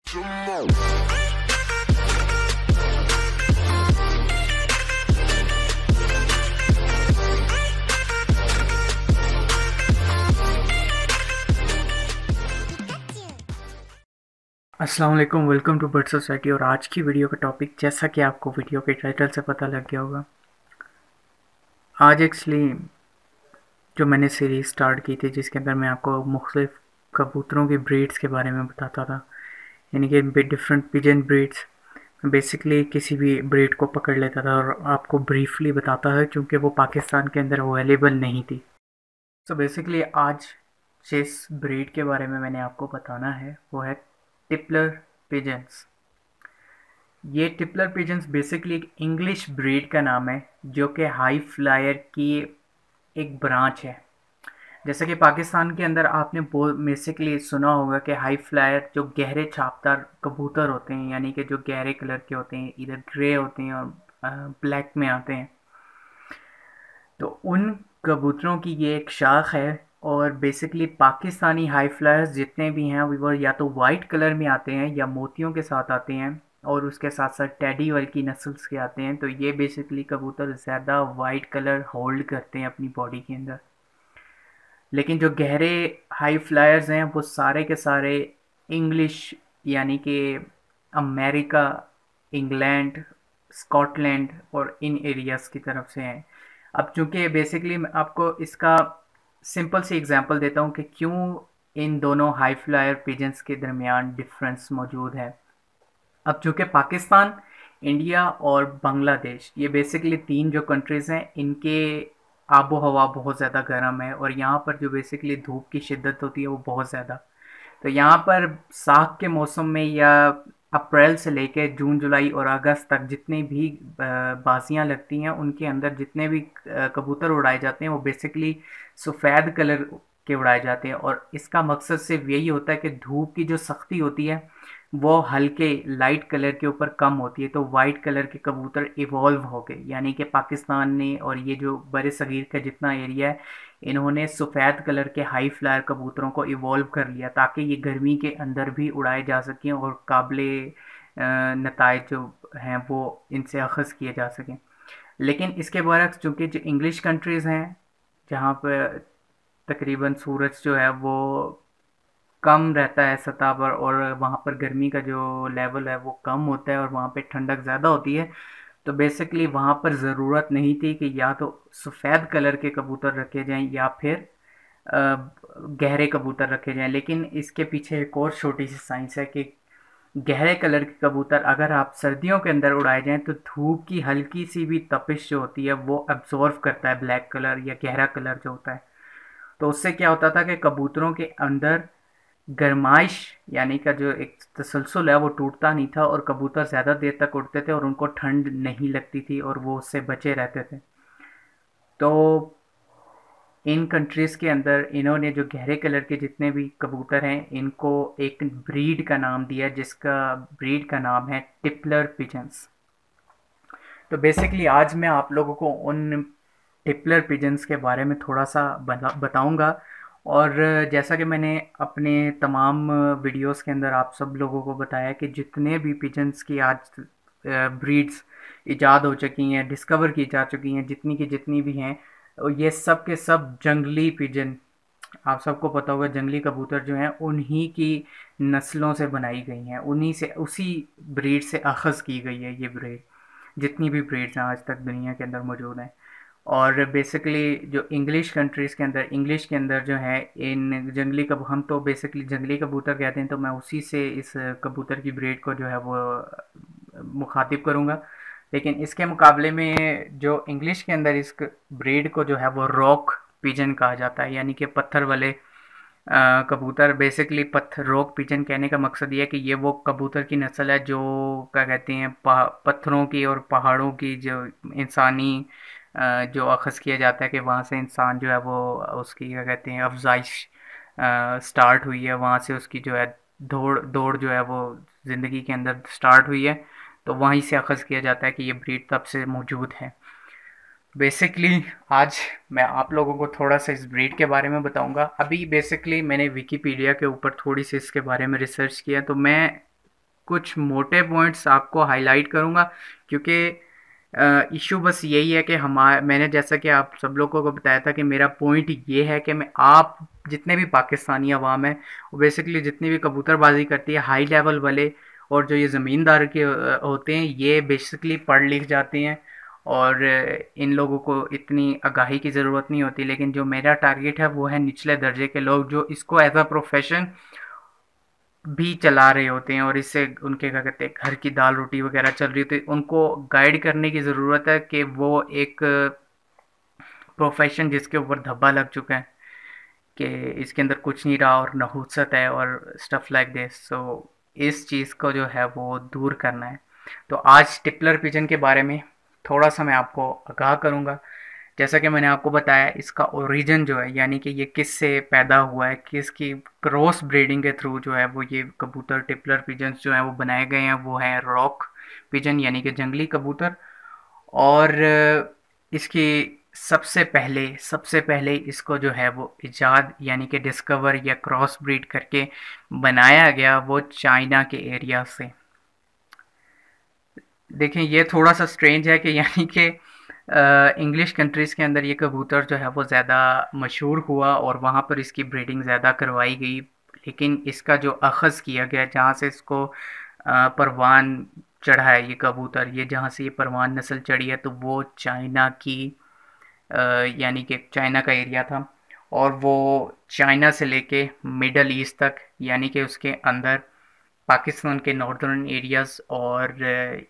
अस्सलाम वालेकुम, welcome to bird society. और आज की वीडियो का टॉपिक, जैसा कि आपको वीडियो के टाइटल से पता लग गया होगा, आज एक्चुअली जो मैंने सीरीज़ स्टार्ट की थी जिसके अंदर मैं आपको मुख्तलिफ कबूतरों की ब्रीड्स के बारे में बताता था, यानी कि डिफरेंट पिजन ब्रीड्स। बेसिकली किसी भी ब्रीड को पकड़ लेता था और आपको ब्रीफली बताता है, क्योंकि वो पाकिस्तान के अंदर अवेलेबल नहीं थी। तो बेसिकली आज जिस ब्रीड के बारे में मैंने आपको बताना है वो है टिपलर पिजन्स। ये टिपलर पिजन्स बेसिकली एक इंग्लिश ब्रीड का नाम है, जो कि हाई फ्लायर की एक ब्रांच है। जैसे कि पाकिस्तान के अंदर आपने बेसिकली सुना होगा कि हाई फ्लायर जो गहरे छापदार कबूतर होते हैं, यानी कि जो गहरे कलर के होते हैं, इधर ग्रे होते हैं और ब्लैक में आते हैं, तो उन कबूतरों की ये एक शाख है। और बेसिकली पाकिस्तानी हाई फ्लायर्स जितने भी हैं वो या तो वाइट कलर में आते हैं या मोतियों के साथ आते हैं, और उसके साथ साथ टेडी वाल की नस्ल्स के आते हैं। तो ये बेसिकली कबूतर ज़्यादा वाइट कलर होल्ड करते हैं अपनी बॉडी के अंदर। लेकिन जो गहरे हाई फ्लायर्स हैं वो सारे के सारे इंग्लिश, यानी कि अमेरिका, इंग्लैंड, स्कॉटलैंड और इन एरियाज़ की तरफ से हैं। अब चूंकि बेसिकली मैं आपको इसका सिंपल सी एग्जांपल देता हूँ कि क्यों इन दोनों हाई फ्लायर पिजन्स के दरमियान डिफरेंस मौजूद है। अब चूंकि पाकिस्तान, इंडिया और बांग्लादेश, ये बेसिकली तीन जो कंट्रीज़ हैं, इनके आबो हवा बहुत ज़्यादा गर्म है और यहाँ पर जो बेसिकली धूप की शिद्दत होती है वो बहुत ज़्यादा। तो यहाँ पर साख के मौसम में या अप्रैल से लेकर जून, जुलाई और अगस्त तक जितनी भी बाजियाँ लगती हैं, उनके अंदर जितने भी कबूतर उड़ाए जाते हैं वो बेसिकली सफ़ेद कलर के उड़ाए जाते हैं। और इसका मकसद सिर्फ यही होता है कि धूप की जो सख्ती होती है वो हल्के लाइट कलर के ऊपर कम होती है, तो वाइट कलर के कबूतर इवॉल्व हो गए। यानी कि पाकिस्तान ने और ये जो बड़े सगीर का जितना एरिया है, इन्होंने सफ़ेद कलर के हाई फ्लायर कबूतरों को इवॉल्व कर लिया ताकि ये गर्मी के अंदर भी उड़ाए जा सकें और काबिले नताइज जो हैं वो इनसे अखज़ किए जा सकें। लेकिन इसके बरक्स चूँकि जो इंग्लिश कंट्रीज़ हैं, जहाँ पर तकरीबन सूरज जो है वो कम रहता है सतह पर और वहाँ पर गर्मी का जो लेवल है वो कम होता है और वहाँ पे ठंडक ज़्यादा होती है, तो बेसिकली वहाँ पर ज़रूरत नहीं थी कि या तो सफ़ेद कलर के कबूतर रखे जाएं या फिर गहरे कबूतर रखे जाएं। लेकिन इसके पीछे एक और छोटी सी साइंस है कि गहरे कलर के कबूतर अगर आप सर्दियों के अंदर उड़ाए जाएं तो धूप की हल्की सी भी तपिश जो होती है वो अब्जॉर्व करता है ब्लैक कलर या गहरा कलर जो होता है। तो उससे क्या होता था कि कबूतरों के अंदर गरमाइश, यानी का जो एक तसलसल है वो टूटता नहीं था और कबूतर ज़्यादा देर तक उड़ते थे और उनको ठंड नहीं लगती थी और वो उससे बचे रहते थे। तो इन कंट्रीज़ के अंदर इन्होंने जो गहरे कलर के जितने भी कबूतर हैं, इनको एक ब्रीड का नाम दिया, जिसका ब्रीड का नाम है टिपलर पिजन्स। तो बेसिकली आज मैं आप लोगों को उन टिपलर पिजन्स के बारे में थोड़ा सा बताऊंगा। और जैसा कि मैंने अपने तमाम वीडियोस के अंदर आप सब लोगों को बताया कि जितने भी पिजन्स की आज ब्रीड्स ईजाद हो चुकी हैं, डिस्कवर की जा चुकी हैं, जितनी की जितनी भी हैं, ये सब के सब जंगली पिजन, आप सबको पता होगा जंगली कबूतर जो हैं उन्हीं की नस्लों से बनाई गई हैं, उन्हीं से उसी ब्रीड से अखज़ की गई है ये ब्रीड, जितनी भी ब्रीड्स हैं आज तक दुनिया के अंदर मौजूद हैं। और बेसिकली जो इंग्लिश के अंदर जो है इन जंगली हम तो बेसिकली जंगली कबूतर कहते हैं, तो मैं उसी से इस कबूतर की ब्रीड को जो है वो मुखातिब करूँगा। लेकिन इसके मुकाबले में जो इंग्लिश के अंदर इस ब्रीड को जो है वो रॉक पिजन कहा जाता है, यानी कि पत्थर वाले कबूतर। बेसिकली पत्थर रॉक पिजन कहने का मकसद ये है कि ये वो कबूतर की नस्ल है जो क्या कहते हैं पत्थरों की और पहाड़ों की जो इंसानी जो अखज़ किया जाता है कि वहाँ से इंसान जो है वो उसकी क्या कहते हैं अफजाइश स्टार्ट हुई है, वहाँ से उसकी जो है दौड़ दौड़ जो है वो ज़िंदगी के अंदर स्टार्ट हुई है, तो वहीं से अखज़ किया जाता है कि ये ब्रीड तब से मौजूद है। बेसिकली आज मैं आप लोगों को थोड़ा सा इस ब्रीड के बारे में बताऊंगा। अभी बेसिकली मैंने विकीपीडिया के ऊपर थोड़ी सी इसके बारे में रिसर्च किया, तो मैं कुछ मोटे पॉइंट्स आपको हाईलाइट करूँगा, क्योंकि इशू बस यही है कि मैंने जैसा कि आप सब लोगों को बताया था कि मेरा पॉइंट ये है कि मैं आप जितने भी पाकिस्तानी अवाम है वो बेसिकली जितनी भी कबूतरबाजी करती है हाई लेवल वाले और जो ये ज़मींदार के होते हैं, ये बेसिकली पढ़ लिख जाते हैं और इन लोगों को इतनी आगाही की ज़रूरत नहीं होती। लेकिन जो मेरा टारगेट है वो है निचले दर्जे के लोग जो इसको एज अ प्रोफेशन भी चला रहे होते हैं और इससे उनके क्या कहते हैं घर की दाल रोटी वगैरह चल रही होती है। उनको गाइड करने की ज़रूरत है कि वो एक प्रोफेशन जिसके ऊपर धब्बा लग चुका है कि इसके अंदर कुछ नहीं रहा और नहुसत है और स्टफ़ लाइक दिस। सो इस चीज़ को जो है वो दूर करना है। तो आज टिपलर पिजन के बारे में थोड़ा सा मैं आपको आगाह करूँगा। जैसा कि मैंने आपको बताया, इसका ओरिजिन जो है यानी कि ये किससे पैदा हुआ है, किसकी क्रॉस ब्रीडिंग के थ्रू जो है वो ये कबूतर टिपलर पिजन्स जो हैं वो बनाए गए हैं, वो हैं रॉक पिजन यानी कि जंगली कबूतर। और इसकी सबसे पहले इसको जो है वो इजाद यानी कि डिस्कवर या क्रॉस ब्रीड करके बनाया गया वो चाइना के एरिया से। देखें ये थोड़ा सा स्ट्रेंज है कि यानी कि इंग्लिश कंट्रीज़ के अंदर ये कबूतर जो है वो ज़्यादा मशहूर हुआ और वहाँ पर इसकी ब्रीडिंग ज़्यादा करवाई गई, लेकिन इसका जो अख़ज़ किया गया जहाँ से इसको परवान चढ़ा है ये कबूतर, ये जहाँ से ये परवान नस्ल चढ़ी है तो वो चाइना की यानी कि चाइना का एरिया था और वो चाइना से लेके मिडल ईस्ट तक यानी कि उसके अंदर पाकिस्तान के नॉर्दर्न एरियाज़ और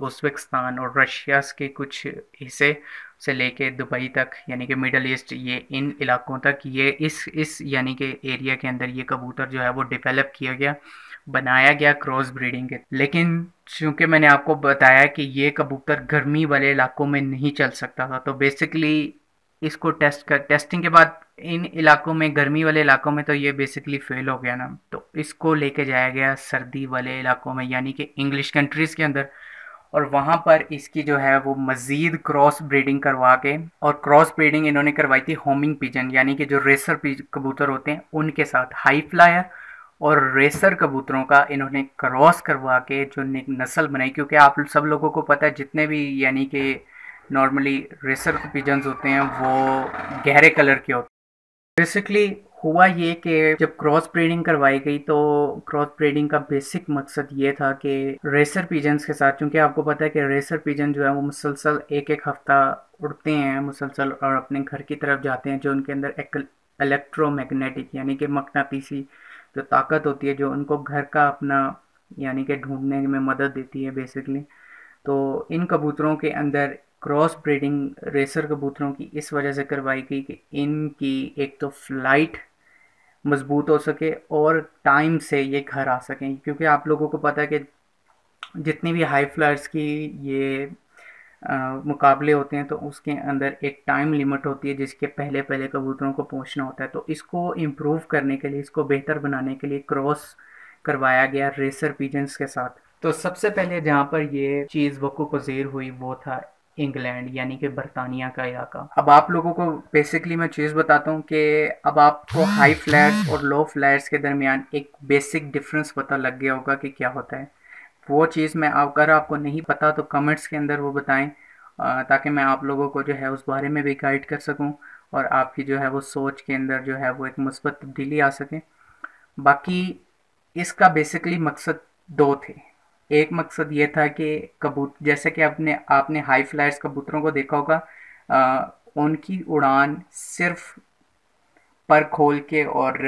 उज़्बेकिस्तान और रशिया के कुछ हिस्से से लेके दुबई तक यानी कि मिडल ईस्ट, ये इन इलाकों तक ये इस यानी कि एरिया के अंदर ये कबूतर जो है वो डेवलप किया गया, बनाया गया क्रॉस ब्रीडिंग के। लेकिन चूँकि मैंने आपको बताया कि ये कबूतर गर्मी वाले इलाकों में नहीं चल सकता था, तो बेसिकली इसको टेस्टिंग के बाद इन इलाकों में, गर्मी वाले इलाकों में तो ये बेसिकली फेल हो गया ना, तो इसको लेके जाया गया सर्दी वाले इलाकों में यानी कि इंग्लिश कंट्रीज़ के अंदर, और वहाँ पर इसकी जो है वो मज़ीद क्रॉस ब्रीडिंग करवा के, और क्रॉस ब्रीडिंग इन्होंने करवाई थी होमिंग पिजन यानी कि जो रेसर कबूतर होते हैं उनके साथ, हाई फ्लायर और रेसर कबूतरों का इन्होंने क्रॉस करवा के जो नस्ल बनाई। क्योंकि आप सब लोगों को पता है जितने भी यानी कि नॉर्मली रेसर पिजन्स होते हैं वो गहरे कलर के होते हैं। बेसिकली हुआ ये कि जब क्रॉस ब्रीडिंग करवाई गई तो क्रॉस ब्रीडिंग का बेसिक मकसद ये था कि रेसर पिजन्स के साथ, क्योंकि आपको पता है कि रेसर पिजन जो है वो मुसलसल एक एक हफ्ता उड़ते हैं मुसलसल और अपने घर की तरफ जाते हैं, जो उनके अंदर एक इलेक्ट्रोमैग्नेटिक यानी कि मकनातीसी जो ताकत होती है जो उनको घर का अपना यानी कि ढूंढने में मदद देती है बेसिकली। तो इन कबूतरों के अंदर क्रॉस ब्रीडिंग रेसर कबूतरों की इस वजह से करवाई गई कि इनकी एक तो फ्लाइट मजबूत हो सके और टाइम से ये घर आ सकें। क्योंकि आप लोगों को पता है कि जितनी भी हाई फ्लाइट्स की ये मुकाबले होते हैं तो उसके अंदर एक टाइम लिमिट होती है जिसके पहले पहले कबूतरों को पहुंचना होता है। तो इसको इम्प्रूव करने के लिए, इसको बेहतर बनाने के लिए क्रॉस करवाया गया रेसर पिजन्स के साथ। तो सबसे पहले जहाँ पर ये चीज़ वक़ूफ़ पज़ीर हुई वो था इंग्लैंड यानी कि बरतानिया का इलाका। अब आप लोगों को बेसिकली मैं चीज़ बताता हूँ कि अब आपको हाई फ्लैट्स और लो फ्लैट्स के दरमियान एक बेसिक डिफरेंस पता लग गया होगा कि क्या होता है। वो चीज़ मैं अगर आपको नहीं पता तो कमेंट्स के अंदर वो बताएं, ताकि मैं आप लोगों को जो है उस बारे में भी गाइड कर सकूं और आपकी जो है वो सोच के अंदर जो है वो एक मुस्बत तब्दीली आ सके। बाकी इसका बेसिकली मकसद दो थे। एक मकसद ये था कि जैसे कि आपने हाई फ्लायर्स कबूतरों को देखा होगा, उनकी उड़ान सिर्फ पर खोल के और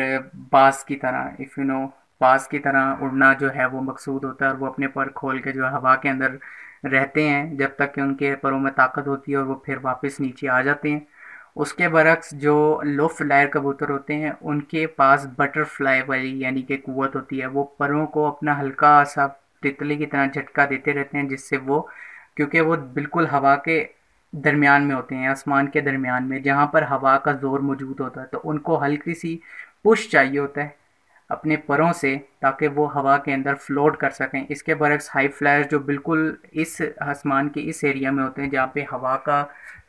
बाज की तरह, इफ़ यू नो, बाज की तरह उड़ना जो है वो मकसूद होता है और वो अपने पर खोल के जो हवा के अंदर रहते हैं जब तक कि उनके परों में ताकत होती है और वो फिर वापस नीचे आ जाते हैं। उसके बरक्स जो लो फ्लायर कबूतर होते हैं उनके पास बटरफ्लाई वाली यानी कि कुव्वत होती है, वो परों को अपना हल्का सा तितली की तरह झटका देते रहते हैं जिससे वो, क्योंकि वो बिल्कुल हवा के दरमियान में होते हैं, आसमान के दरमियान में जहाँ पर हवा का ज़ोर मौजूद होता है, तो उनको हल्की सी पुश चाहिए होता है अपने परों से ताकि वो हवा के अंदर फ्लोट कर सकें। इसके बरक्स हाई फ्लायर्स जो बिल्कुल इस आसमान के इस एरिया में होते हैं जहाँ पे हवा का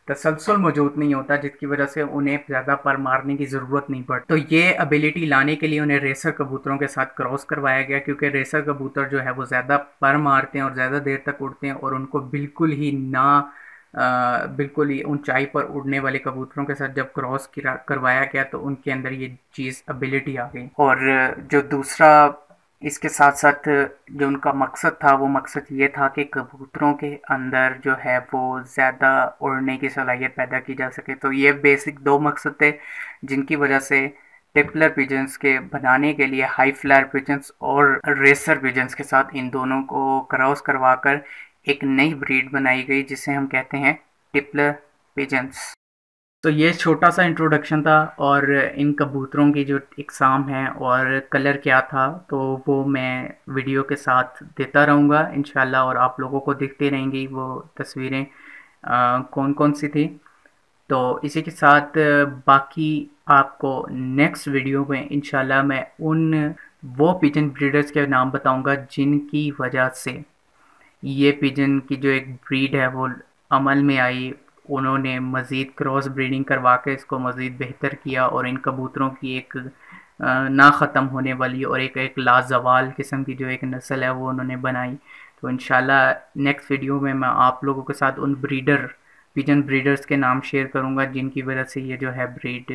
तसलसल मौजूद नहीं होता, जिसकी वजह से उन्हें ज़्यादा पर मारने की ज़रूरत नहीं पड़ती। तो ये एबिलिटी लाने के लिए उन्हें रेसर कबूतरों के साथ क्रॉस करवाया गया, क्योंकि रेसर कबूतर जो है वो ज़्यादा पर मारते हैं और ज़्यादा देर तक उड़ते हैं, और उनको बिल्कुल ही बिल्कुल ही ऊंचाई पर उड़ने वाले कबूतरों के साथ जब क्रॉस करवाया गया तो उनके अंदर ये चीज़ एबिलिटी आ गई। और जो दूसरा इसके साथ साथ जो उनका मकसद था, वो मकसद ये था कि कबूतरों के अंदर जो है वो ज़्यादा उड़ने की सलाहियत पैदा की जा सके। तो ये बेसिक दो मकसद थे जिनकी वजह से टिपलर पिजन्स के बनाने के लिए हाई फ्लायर पिजन्स और रेसर पिजन्स के साथ इन दोनों को क्रॉस करवाकर एक नई ब्रीड बनाई गई, जिसे हम कहते हैं टिपलर पिजन्स। तो ये छोटा सा इंट्रोडक्शन था, और इन कबूतरों की जो इकसाम है और कलर क्या था तो वो मैं वीडियो के साथ देता रहूँगा इंशाल्लाह, और आप लोगों को दिखती रहेंगी वो तस्वीरें कौन कौन सी थी। तो इसी के साथ बाकी आपको नेक्स्ट वीडियो में इंशाल्लाह मैं उन वो पिजन ब्रीडर्स के नाम बताऊंगा जिनकी वजह से ये पिजन की जो एक ब्रीड है वो अमल में आई। उन्होंने मज़ीद क्रॉस ब्रीडिंग करवा के इसको मज़ीद बेहतर किया, और इन कबूतरों की एक ना ख़त्म होने वाली और एक लाजवाल किस्म की जो एक नस्ल है वो उन्होंने बनाई। तो इंशाल्लाह नेक्स्ट वीडियो में मैं आप लोगों के साथ उन पिजन ब्रीडर्स के नाम शेयर करूंगा जिनकी वजह से ये जो है ब्रीड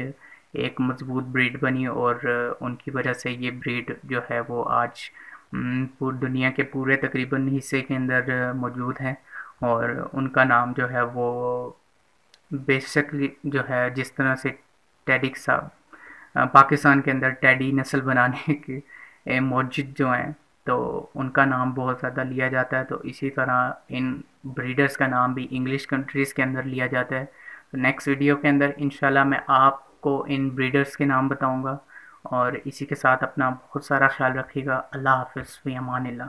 एक मजबूत ब्रीड बनी, और उनकी वजह से ये ब्रीड जो है वो आज पूरी दुनिया के पूरे तकरीबन हिस्से के अंदर मौजूद है। और उनका नाम जो है वो बेसिकली जो है जिस तरह से टेडिक साहब पाकिस्तान के अंदर टेडी नस्ल बनाने के मौजूद जो हैं, तो उनका नाम बहुत ज़्यादा लिया जाता है। तो इसी तरह इन ब्रीडर्स का नाम भी इंग्लिश कंट्रीज़ के अंदर लिया जाता है। तो नेक्स्ट वीडियो के अंदर इंशाल्लाह मैं आपको इन ब्रीडर्स के नाम बताऊंगा। और इसी के साथ अपना बहुत सारा ख्याल रखिएगा। अल्लाह हाफ़िज़ फ़ी अमानिल्लाह।